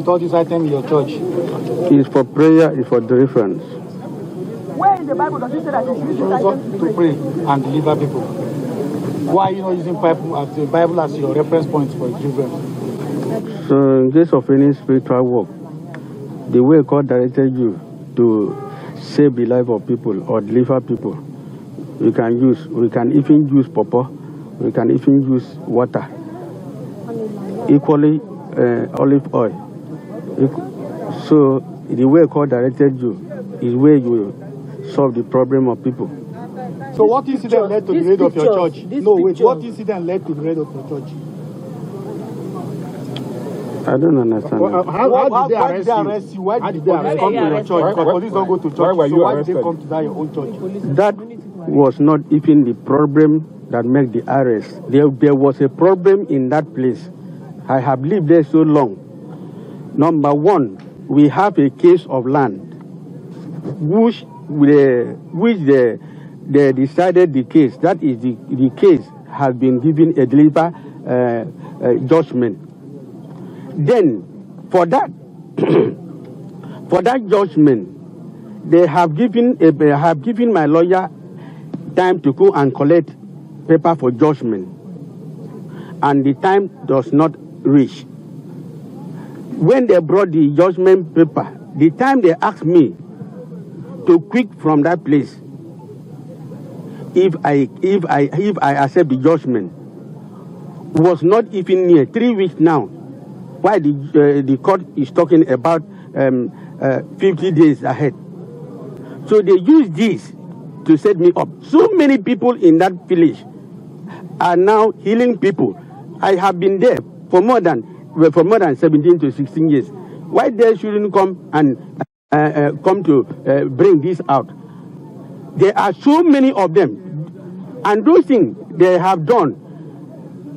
with all these items in your church? It's for prayer, it's for deliverance. Where in the Bible does it say that you use these items to pray and deliver people? Why are you not using the Bible as your reference point for deliverance? So in case of any spiritual work, the way God directed you to save the life of people or deliver people, we can even use pawpaw, we can even use water, equally olive oil. So the way God directed you is where you solve the problem of people. So what incident led to the raid of your church? What incident led to the raid of your church? I don't understand. How did they arrest you? Why did they come to your church? Because police don't go to church. Why did they come to that your own church? That was not even the problem that made the arrest. There was a problem in that place. I have lived there so long. Number one, we have a case of land, which they decided the case. That is the case has been given a deliver judgment. Then, for that, for that judgment, they have given my lawyer time to go and collect paper for judgment, and the time does not reach. When they brought the judgment paper, the time they asked me to quit from that place, if I accept the judgment, was not even near 3 weeks now. Why the court is talking about 50 days ahead. So they use this to set me up. So many people in that village are now healing people. I have been there for more than 17 to 16 years. Why they shouldn't come and come to bring this out? There are so many of them, and those things they have done,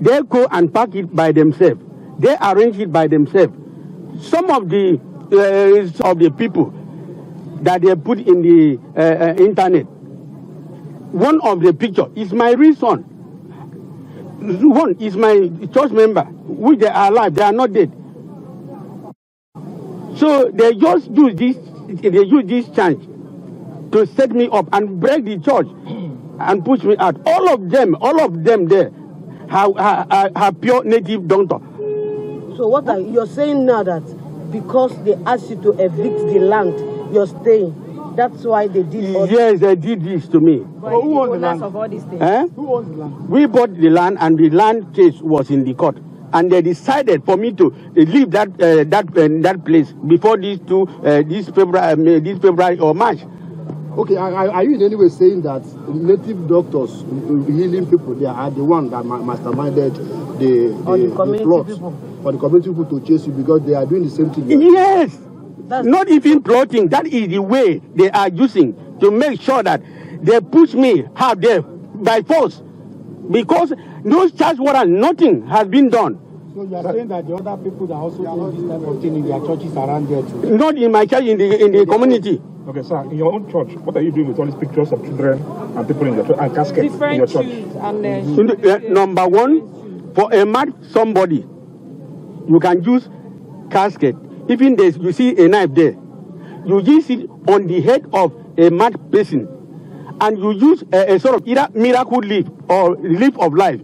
they go and pack it by themselves. They arrange it by themselves. Some of the people that they put in the internet, one of the picture is my real son. One is my church member, which they are alive, they are not dead. So they just use this chance to set me up and break the church and push me out. All of them there have pure native doctor. So what you're saying now that because they asked you to evict the land you're staying, that's why they did all this? Yes, they did this to me. But who owns the land? Of all these things? Who owns the land? We bought the land, and the land case was in the court, and they decided for me to leave that place before this February or March. Okay, are you in any way saying that native doctors healing people, they are the one that masterminded the plots for the community people to chase you because they are doing the same thing? Yes. That's not even plotting. That is the way they are using to make sure that they push me out there by force. Because no charge warrant, nothing has been done. So you are saying that the other people that also own this type of thing in their churches around there too? Not in my church, in the community. Okay, sir, in your own church, what are you doing with all these pictures of children and people in your church and caskets in your church? And number one, for a mad somebody, you can use casket. Even this, you see a knife there, you use it on the head of a mad person, and you use a sort of either miracle leaf or leaf of life.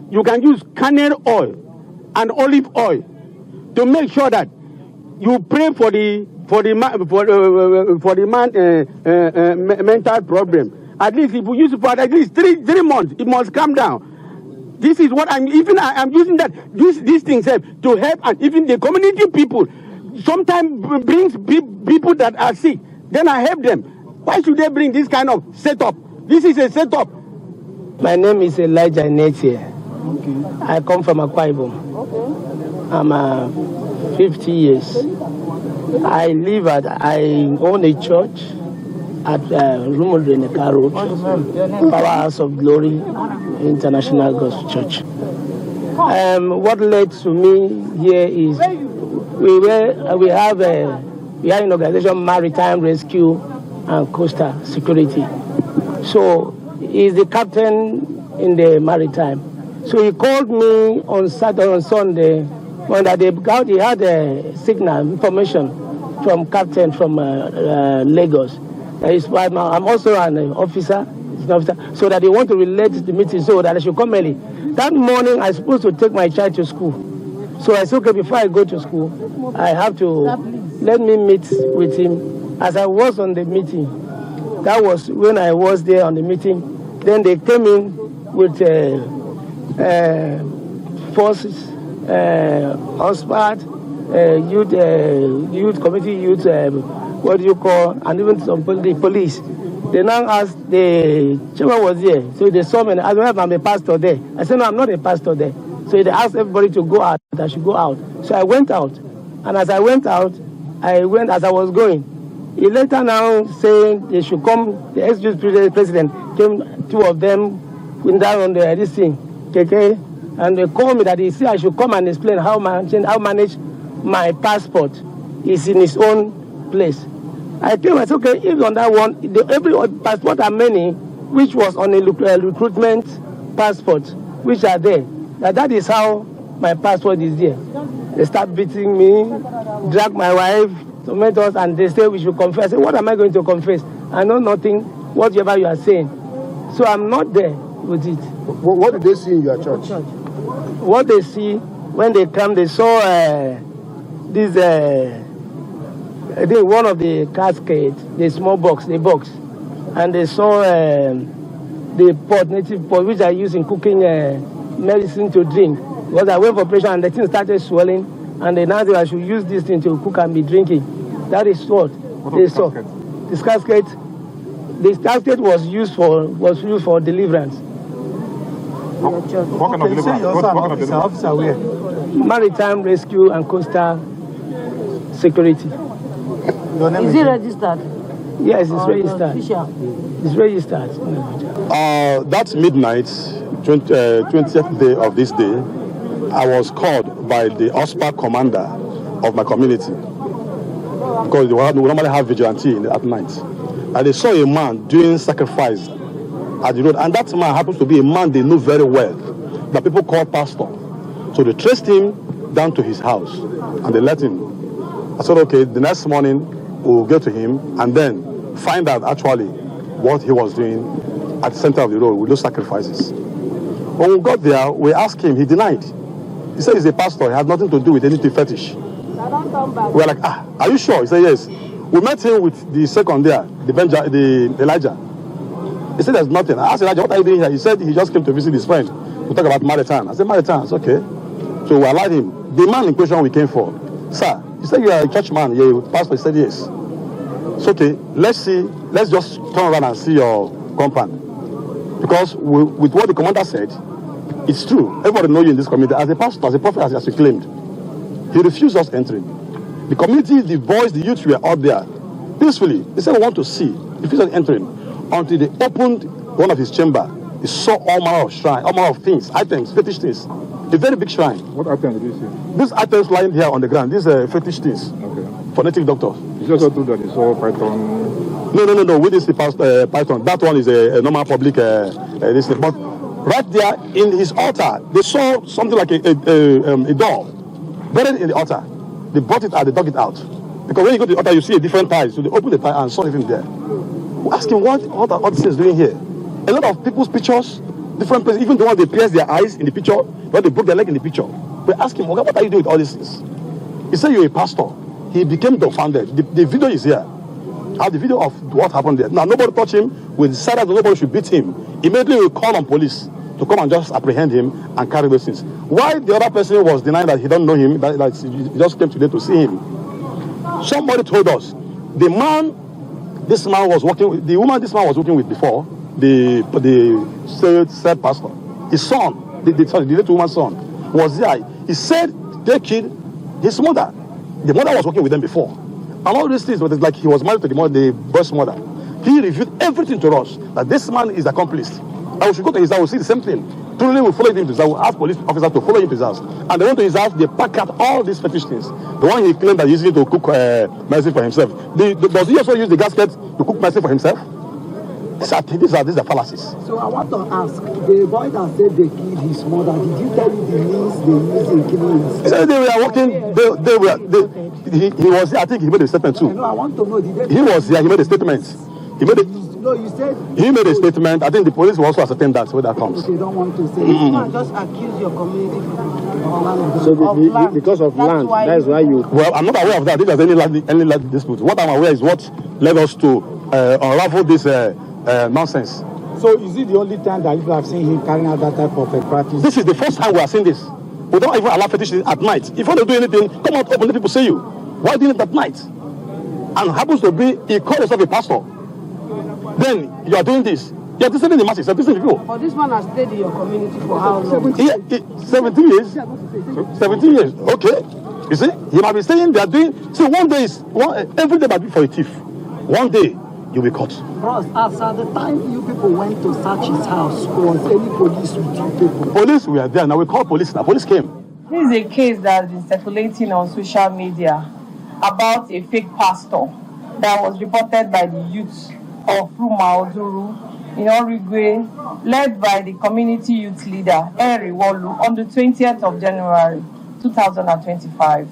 You can use canola oil and olive oil to make sure that you pray for the man mental problem. At least if you use it for at least three months, it must come down. This is what I'm using that these things to help, and even the community people sometimes brings people that are sick. Then I help them. Why should they bring this kind of setup? This is a setup. My name is Elijah Netia. Okay. I come from Akwa Ibom. okay. I'm 50 years. I own a church at Rumodreneka Road, Power House of Glory International Gospel Church. What led to me here is we have an organization, Maritime Rescue and Coastal Security. So he's the captain in the maritime. So he called me on Saturday, on Sunday, when that he had a signal information from captain from Lagos. I'm also an officer, so that they want to relate the meeting so that I should come early. That morning, I was supposed to take my child to school. So I said, okay, before I go to school, I have to let me meet with him. As I was on the meeting, that was when I was there on the meeting. Then they came in with forces, OSPAD, youth committee, what do you call, and even some police. They now asked, the chairman was there, so they saw me and asked me if I'm a pastor there. I said, no, I'm not a pastor there. So they asked everybody to go out, that I should go out. So I went out, and as I went out, as I was going. He later now saying they should come, the ex-president came, two of them, went down on this thing, okay? And they called me that he said I should come and explain how manage my passport is in his own place. I told him, I said, okay, if on that one, every passport are many, which was on a recruitment passport, which are there. That is how my passport is there. They start beating me, drag my wife, torment us, and they say we should confess. I say, what am I going to confess? I know nothing, whatever you are saying. So I'm not there with it. What did they see in your church? What they see, when they come, they saw one of the cascade, the small box, and they saw the pot, native pot, which I use in cooking medicine to drink. Because I went for operation and the thing started swelling, and they now said I should use this thing to cook and be drinking. That is what they saw. This cascade was used for deliverance. What kind of deliverance? Officer where? Maritime rescue and coastal security. Is it registered? Yes, it's registered. It's registered. That midnight, 20th day of this day, I was called by the OSPA commander of my community, because we normally have vigilante at night. And they saw a man doing sacrifice at the road, and that man happens to be a man they know very well, that people call pastor. So they traced him down to his house, and they let him. I said, okay, the next morning we'll get to him and then find out actually what he was doing at the center of the road with those sacrifices. When we got there, we asked him, he denied. He said he's a pastor, he has nothing to do with anything fetish. We were like, are you sure? He said, yes. We met him with the second there, the Elijah. He said there's nothing. I asked Elijah, what are you doing here? He said he just came to visit his friend to talk about maritime. I said, maritime, it's okay. So we allowed him. The man in question we came for, sir, he said you are a church man, you're a pastor. He said yes. It's okay, let's just turn around and see your compound. Because with what the commander said, it's true. Everybody knows you in this community. As a pastor, as a prophet, as you claimed, he refused us entering. The community, the boys, the youth were out there peacefully. They said, I want to see. He refused us entering. Until they opened one of his chamber, he saw all manner of shrine, all manner of things, items, fetish things. A very big shrine. What items did you see? These items lying here on the ground, these fetish things. Okay. For native doctors. You also told that you saw python. No. We didn't see python. That one is a normal public this thing. But right there in his altar, they saw something like a doll buried in the altar. They brought it out, they dug it out. Because when you go to the altar, you see a different tie. So they opened the tie and saw him there. We asked him, what are these things doing here? A lot of people's pictures, different places, even the one they pierced their eyes in the picture, when they broke their leg in the picture. We asked him, okay, what are you doing with all these things? He said, you're a pastor. He became dumbfounded. The video is here. I have the video of what happened there. Now, nobody touched him. We decided that nobody should beat him. Immediately, we called on police to come and just apprehend him and carry those things. Why the other person was denying that he don't know him, that he just came today to see him. Somebody told us, the woman this man was working with before, the said pastor, his son, the little woman's son, was there. He said they killed his mother. The mother was working with them before. And all these things, but it's like he was married to the boy's mother. He revealed everything to us, that this man is accomplice. And we should go to his house, we'll see the same thing. Truly, we follow him to his house, we'll ask police officers to follow him to his house. And they went to his house, they pack out all these fetish things. The one he claimed that he's using to cook medicine for himself. Does he also use the gasket to cook medicine for himself? These are fallacies. So I want to ask, the boy that said they killed his mother, did you tell me the means they used in killing his mother? He said they were working, he was there. I think he made a statement too. No, I want to know, did they... He was there, he made a statement. No, you said... He made a statement. I think the police will also ascertain that, where that comes. Okay, don't want to say... You just accuse your community of land. So because of land, that's why you... Well, I'm not aware of that. If there's any land dispute. What I'm aware is what led us to unravel this nonsense. So is it the only time that you have seen him carrying out that type of practice? This is the first time we are seeing this. We don't even allow fetishes at night. If you want to do anything, come out open, let people say you. Why doing it at night? And happens to be, he called himself a pastor. Then you are doing this. You are deceiving the masses, you are deceiving people. But this man has stayed in your community for how long? 17 years. 17 years. Okay. You see, he might be saying they are doing. See, every day might be for a thief. One day you'll be caught. Bros, as at the time you people went to search his house, was any police with you people? Police were there. Now we call police. Now police came. This is a case that has been circulating on social media about a fake pastor that was reported by the youth of Ruma Oduru in Origwe, led by the community youth leader, Henry Wolu, on the 20th of January 2025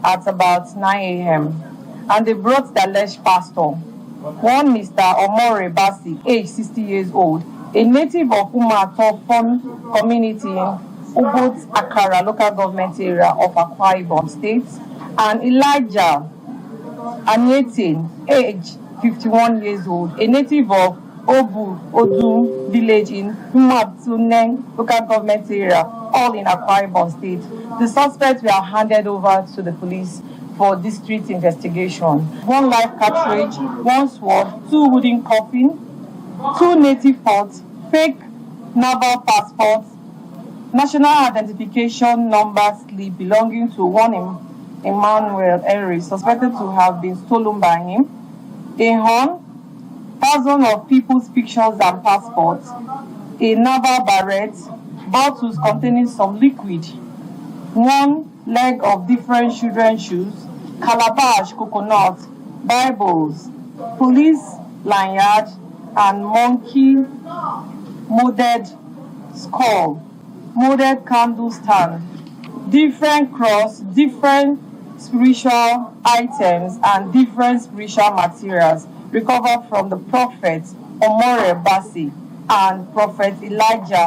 at about 9 a.m. And they brought the alleged pastor, one Mr. Omore Basi, age 60 years old, a native of Umatofon community in Ubot Akara local government area of Akwa Ibom State, and Elijah Anyetin, age 51 years old, a native of Obu Odu village in Humatsuneng local government area, all in Akwa Ibom State. The suspects were handed over to the police for district investigation. 1 live cartridge, 1 sword, 2 wooden coffin, 2 native pots, fake naval passports, national identification number slip belonging to one Emmanuel Henry, suspected to have been stolen by him, a horn, thousands of people's pictures and passports, a naval barrette, bottles containing some liquid, 1 leg of different children's shoes, calabash, coconut, Bibles, police lanyard, and monkey molded skull, molded candle stand, different cross, different spiritual items, and different spiritual materials recovered from the prophet Omore Basi and prophet Elijah